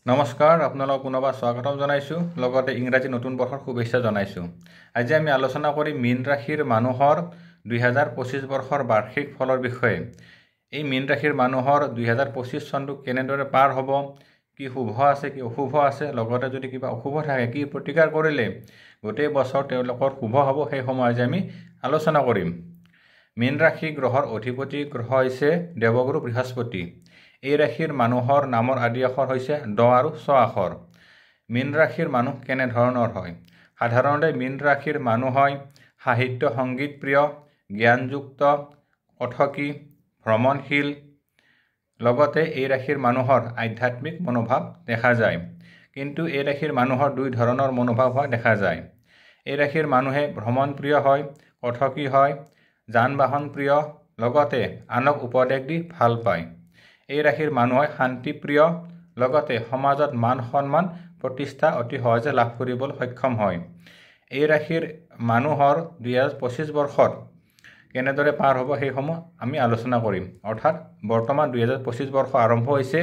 নমস্কাৰ, আপোনালোকক পুনৰবাৰ স্বাগতম জনাইছোঁ। লগতে ইংৰাজী নতুন বৰ্ষৰ শুভেচ্ছা জনাইছোঁ। আজি আমি আলোচনা কৰিম মীন ৰাশিৰ মানুহৰ 2025 বৰ্ষৰ বাৰ্ষিক ফলৰ বিষয়ে। এই মীন ৰাশিৰ মানুহৰ 2025 চনটো কেনেদৰে পাৰ হ'ব, কি শুভ আছে কি অশুভ আছে, লগতে যদি কিবা অশুভ থাকে কি প্ৰতিকাৰ কৰিলে গোটেই বছৰ তেওঁলোকৰ শুভ হ'ব, সেই সময় আজি আমি আলোচনা কৰিম। মীন ৰাশি গ্ৰহৰ অধিপতি গ্ৰহ হৈছে দেৱগুৰু বৃহস্পতি। এই ৰাশিৰ মানুহৰ নামৰ আদি আখৰ হৈছে ড আৰু ছ আখৰ। মীন ৰাশিৰ মানুহ কেনেধৰণৰ হয়? সাধাৰণতে মীন ৰাশিৰ মানুহ হয় সাহিত্য সংগীত প্ৰিয়, জ্ঞানযুক্ত, কথকী, ভ্ৰমণশীল। লগতে এই ৰাশিৰ মানুহৰ আধ্যাত্মিক মনোভাৱ দেখা যায়। কিন্তু এই ৰাশিৰ মানুহৰ দুই ধৰণৰ মনোভাৱ হোৱা দেখা যায়। এই ৰাশিৰ মানুহে ভ্ৰমণ প্ৰিয় হয়, কথকী হয়, যান বাহন প্ৰিয়, লগতে আনক উপদেশ দি ভাল পায়। এই ৰাশিৰ মানুহ হয় শান্তিপ্ৰিয়, লগতে সমাজত মান সন্মান প্ৰতিষ্ঠা অতি সহজে লাভ কৰিবলৈ সক্ষম হয়। এই ৰাশিৰ মানুহৰ 2025 বৰ্ষত কেনেদৰে পাৰ হ'ব সেইসমূহ আমি আলোচনা কৰিম। অৰ্থাৎ বৰ্তমান 2025 বৰ্ষ আৰম্ভ হৈছে।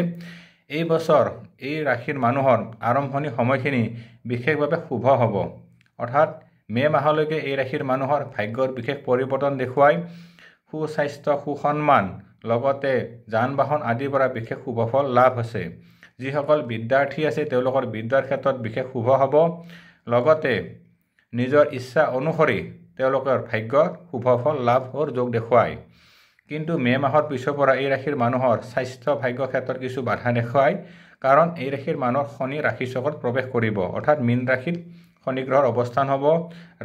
এই বছৰ এই ৰাশিৰ মানুহৰ আৰম্ভণি সময়খিনি বিশেষভাৱে শুভ হ'ব। অৰ্থাৎ মে' মাহলৈকে এই ৰাশিৰ মানুহৰ ভাগ্যৰ বিশেষ পৰিৱৰ্তন দেখুৱাই সুস্বাস্থ্য, সুসন্মান, লগতে যান বাহন আদিৰ পৰা বিশেষ শুভফল লাভ হৈছে। যিসকল বিদ্যাৰ্থী আছে তেওঁলোকৰ বিদ্যাৰ ক্ষেত্ৰত বিশেষ শুভ হ'ব। লগতে নিজৰ ইচ্ছা অনুসৰি তেওঁলোকৰ ভাগ্যৰ শুভফল লাভৰ যোগ দেখুৱায়। কিন্তু মে' মাহৰ পিছৰ পৰা এই ৰাশিৰ মানুহৰ স্বাস্থ্য ভাগ্য ক্ষেত্ৰত কিছু বাধা দেখুৱায়। কাৰণ এই ৰাশিৰ মানুহৰ শনি ৰাশি চক্ৰত প্ৰৱেশ কৰিব। অৰ্থাৎ মীন ৰাশিত শনি গ্ৰহৰ অৱস্থান হ'ব,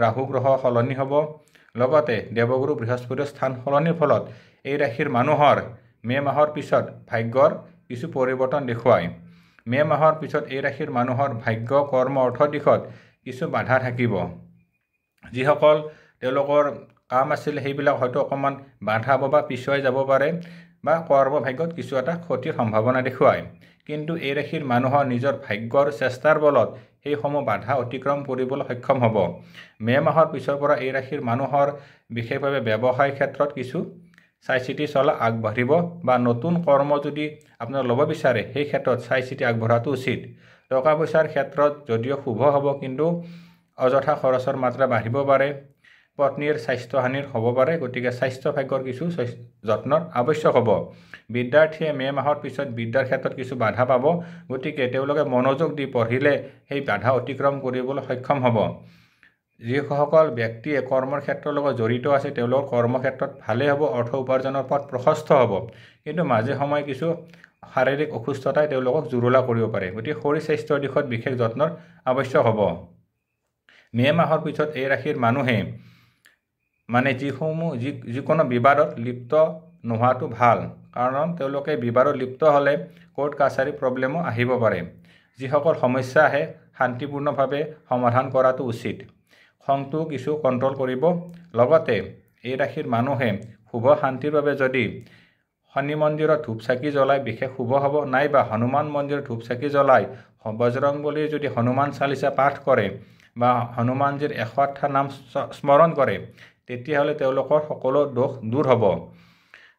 ৰাহু গ্ৰহ সলনি হ'ব, লগতে দেৱগুৰু বৃহস্পতিৰ স্থান সলনিৰ ফলত এই ৰাশিৰ মানুহৰ মে' মাহৰ পিছত ভাগ্যৰ কিছু পৰিৱৰ্তন দেখুৱায়। মে' মাহৰ পিছত এই ৰাশিৰ মানুহৰ ভাগ্য, কৰ্ম, অৰ্থ দিশত কিছু বাধা থাকিব। যিসকল তেওঁলোকৰ কাম আছিলে সেইবিলাক হয়তো অকণমান বাধা হ'ব বা পিছুৱাই যাব পাৰে, বা কৰ্ম ভাগ্যত কিছু এটা ক্ষতিৰ সম্ভাৱনা দেখুৱায়। কিন্তু এই ৰাশিৰ মানুহৰ নিজৰ ভাগ্যৰ চেষ্টাৰ বলত সেইসমূহ বাধা অতিক্ৰম কৰিবলৈ সক্ষম হ'ব। মে' মাহৰ পিছৰ পৰা এই ৰাশিৰ মানুহৰ বিশেষভাৱে ব্যৱসায় ক্ষেত্ৰত কিছু চাই চিতি চলা আগবাঢ়িব, বা নতুন কৰ্ম যদি আপোনাৰ ল'ব বিচাৰে সেই ক্ষেত্ৰত চাই চিতি আগবঢ়াটো উচিত। টকা পইচাৰ ক্ষেত্ৰত যদিও শুভ হ'ব, কিন্তু অযথা খৰচৰ মাত্ৰা বাঢ়িব পাৰে, পত্নীৰ স্বাস্থ্যহানিৰ হ'ব পাৰে। গতিকে স্বাস্থ্য ভাগ্যৰ কিছু যত্নৰ আৱশ্যক হ'ব। বিদ্যাৰ্থীয়ে মে' মাহৰ পিছত বিদ্যাৰ ক্ষেত্ৰত কিছু বাধা পাব। গতিকে তেওঁলোকে মনোযোগ দি পঢ়িলে সেই বাধা অতিক্ৰম কৰিবলৈ সক্ষম হ'ব। যিসকল ব্যক্তিয়ে কৰ্মৰ ক্ষেত্ৰৰ লগত জড়িত আছে তেওঁলোকৰ কৰ্মক্ষেত্ৰত ভালেই হ'ব, অৰ্থ উপাৰ্জনৰ পথ প্ৰশস্ত হ'ব। কিন্তু মাজে সময়ে কিছু শাৰীৰিক অসুস্থতাই তেওঁলোকক জুৰুলা কৰিব পাৰে। গতিকে শৰীৰ স্বাস্থ্যৰ দিশত বিশেষ যত্নৰ আৱশ্যক হ'ব। মে' মাহৰ পিছত এই ৰাশিৰ মানুহে যিকোনো বিবাদত লিপ্ত নোহোৱাটো ভাল। কাৰণ তেওঁলোকে বিবাদত লিপ্ত হ'লে কোৰ্ট কাছাৰী প্ৰব্লেমো আহিব পাৰে। যিসকল সমস্যা আহে শান্তিপূৰ্ণভাৱে সমাধান কৰাটো উচিত। খংটো কিছু কণ্ট্ৰল কৰিব। লগতে এই ৰাশিৰ মানুহে শুভ শান্তিৰ বাবে যদি শনি মন্দিৰত ধূপ চাকি জ্বলাই বিশেষ শুভ হ'ব, নাইবা হনুমান মন্দিৰত ধূপ চাকি জ্বলাই বজৰংবলীৰ যদি হনুমান চালিচা পাঠ কৰে বা হনুমানজীৰ 108 নাম স্মৰণ কৰে, তেতিয়াহ'লে তেওঁলোকৰ সকলো দোষ দূৰ হ'ব।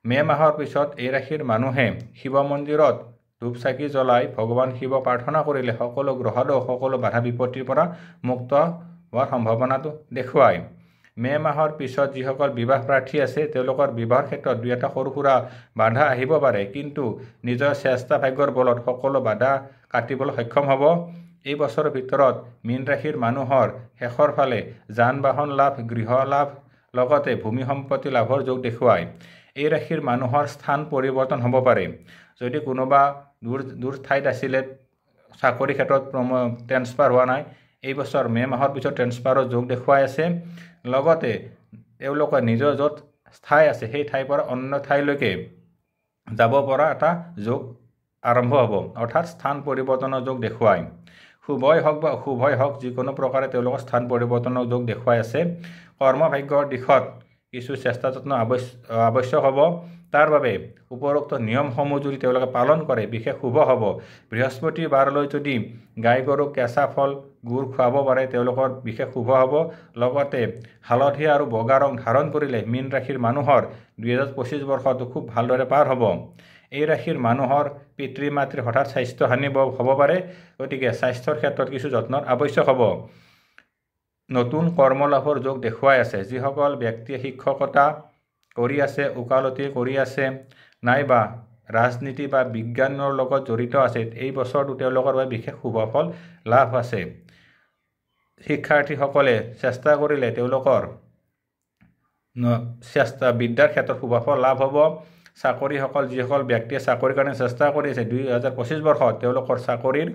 মে' মাহৰ পিছত এই ৰাশিৰ মানুহে শিৱ মন্দিৰত ধূপ চাকি জ্বলাই ভগৱান শিৱক প্ৰাৰ্থনা কৰিলে সকলো গ্ৰহদোষ, সকলো বাধা বিপত্তিৰ পৰা মুক্ত হোৱাৰ সম্ভাৱনাটো দেখুৱায়। মে' মাহৰ পিছত যিসকল বিবাহ প্ৰাৰ্থী আছে তেওঁলোকৰ বিবাহৰ ক্ষেত্ৰত দুই এটা সৰু সুৰা বাধা আহিব পাৰে, কিন্তু নিজৰ চেষ্টা ভাগ্যৰ বলত সকলো বাধা কাটিবলৈ সক্ষম হ'ব। এই বছৰৰ ভিতৰত মীন ৰাশিৰ মানুহৰ শেষৰ ফালে যান বাহন লাভ, গৃহ লাভ, লগতে ভূমি সম্পত্তি লাভৰ যোগ দেখুৱায়। এই ৰাশিৰ মানুহৰ স্থান পৰিৱৰ্তন হ'ব পাৰে। যদি কোনোবা দূৰ ঠাইত আছিলে, চাকৰি ক্ষেত্ৰত ট্ৰেন্সফাৰ হোৱা নাই, এই বছৰ মে' মাহৰ পিছত ট্ৰেন্সফাৰৰ যোগ দেখুৱাই আছে। লগতে তেওঁলোকৰ নিজৰ য'ত ঠাই আছে সেই ঠাইৰ পৰা অন্য ঠাইলৈকে যাব পৰা এটা যোগ আৰম্ভ হ'ব। অৰ্থাৎ স্থান পৰিৱৰ্তনৰ যোগ দেখুৱায়। শুভই হওক বা অশুভই হওক, যিকোনো প্ৰকাৰে তেওঁলোকৰ স্থান পৰিৱৰ্তনৰ যোগ দেখুৱাই আছে। কৰ্মভাগ্যৰ দিশত কিছু চেষ্টা যত্ন আৱশ্যক হ'ব। তাৰ বাবে উপৰোক্ত নিয়মসমূহ যদি তেওঁলোকে পালন কৰে বিশেষ শুভ হ'ব। বৃহস্পতিবাৰলৈ যদি গাই গৰুক কেঁচা ফল, গুড় খুৱাব পাৰে তেওঁলোকৰ বিশেষ শুভ হ'ব। লগতে হালধীয়া আৰু বগা ৰং ধাৰণ কৰিলে মীন ৰাশিৰ মানুহৰ 2025 বৰ্ষটো খুব ভালদৰে পাৰ হ'ব। এই ৰাশিৰ মানুহৰ পিতৃ মাতৃৰ হঠাৎ স্বাস্থ্যহানি হ'ব পাৰে, গতিকে স্বাস্থ্যৰ ক্ষেত্ৰত কিছু যত্নৰ আৱশ্যক হ'ব। নতুন কৰ্মলাভৰ যোগ দেখুৱাই আছে। যিসকল ব্যক্তিয়ে শিক্ষকতা কৰি আছে, ওকালতি কৰি আছে, নাইবা ৰাজনীতি বা বিজ্ঞানৰ লগত জড়িত আছে, এই বছৰটো তেওঁলোকৰ বাবে বিশেষ শুভফল লাভ আছে। শিক্ষাৰ্থীসকলে চেষ্টা কৰিলে তেওঁলোকৰ বিদ্যাৰ ক্ষেত্ৰত শুভফল লাভ হ'ব। যিসকল ব্যক্তিয়ে চাকৰিৰ কাৰণে চেষ্টা কৰি আছে, 2025 বৰ্ষত তেওঁলোকৰ চাকৰিৰ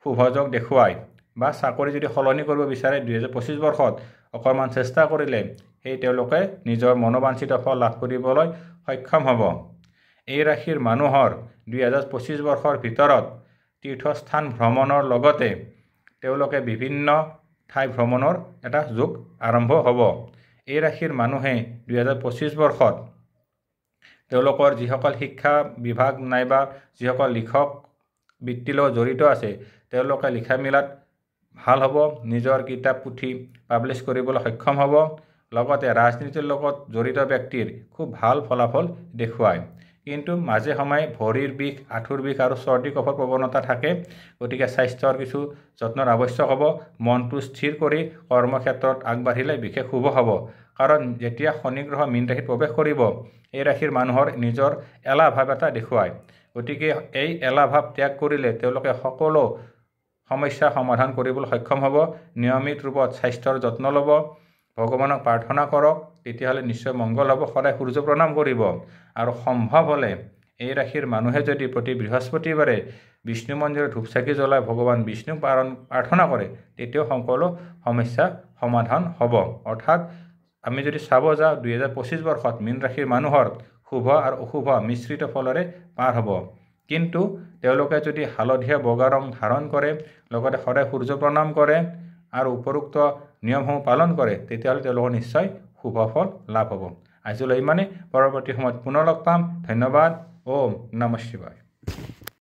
শুভযোগ দেখুৱায়, বা চাকৰি যদি সলনি কৰিব বিচাৰে 2025 বৰ্ষত অকণমান চেষ্টা কৰিলে তেওঁলোকে নিজৰ মনোবাঞ্ছিত ফল লাভ কৰিবলৈ সক্ষম হ'ব। এই ৰাশিৰ মানুহৰ 2025 বৰ্ষৰ ভিতৰত তীৰ্থস্থান ভ্ৰমণৰ লগতে তেওঁলোকে বিভিন্ন ঠাই ভ্ৰমণৰ এটা যোগ আৰম্ভ হ'ব। এই ৰাশিৰ মানুহে 2025 বৰ্ষত তেওঁলোকৰ যিসকল শিক্ষা বিভাগ নাইবা যিসকল লিখক বৃত্তিৰ লগত জড়িত আছে, তেওঁলোকে লিখা মেলাত ভাল হ'ব, নিজৰ কিতাপ পুথি পাব্লিছ কৰিবলৈ সক্ষম হ'ব। লগতে ৰাজনীতিৰ লগত জড়িত ব্যক্তিৰ খুব ভাল ফলাফল দেখুৱায়। কিন্তু মাজে সময়ে ভৰিৰ বিষ, আঁঠুৰ বিষ আৰু চৰ্দি কফৰ প্ৰৱণতা থাকে, গতিকে স্বাস্থ্যৰ কিছু যত্নৰ আৱশ্যক হ'ব। মনটো স্থিৰ কৰি কৰ্মক্ষেত্ৰত আগবাঢ়িলে বিশেষ শুভ হ'ব। কাৰণ যেতিয়া শনি গ্ৰহ মীন ৰাশিত প্ৰৱেশ কৰিব, এই ৰাশিৰ মানুহৰ নিজৰ এলাহ ভাৱ এটা দেখুৱায়। গতিকে এই এলাহ ভাৱ ত্যাগ কৰিলে তেওঁলোকে সকলো সমস্যা সমাধান কৰিবলৈ সক্ষম হ'ব। নিয়মিত ৰূপত স্বাস্থ্যৰ যত্ন ল'ব, ভগৱানক প্ৰাৰ্থনা কৰক, তেতিয়াহ'লে নিশ্চয় মংগল হ'ব। সদায় সূৰ্য প্ৰণাম কৰিব, আৰু সম্ভৱ হ'লে এই ৰাশিৰ মানুহে যদি প্ৰতি বৃহস্পতিবাৰে বিষ্ণু মন্দিৰত ধূপ চাকি জ্বলাই ভগৱান বিষ্ণুক প্ৰাৰ্থনা কৰে, তেতিয়াও সকলো সমস্যা সমাধান হ'ব। অৰ্থাৎ আমি যদি চাব যাওঁ 2025 বৰ্ষত মীন ৰাশিৰ মানুহৰ শুভ আৰু অশুভ মিশ্ৰিত ফলেৰে পাৰ হ'ব। কিন্তু তেওঁলোকে যদি হালধীয়া বগা ৰং ধাৰণ কৰে, লগতে সদায় সূৰ্য প্ৰণাম কৰে আৰু উপৰোক্ত নিয়মসমূহ পালন কৰে, তেতিয়াহ'লে তেওঁলোকৰ নিশ্চয় শুভ ফল লাভ হ'ব। আজিলৈ ইমানেই। পৰৱৰ্তী সময়ত পুনৰ লগ পাম। ধন্যবাদ। ওম নমঃ শিৱায়।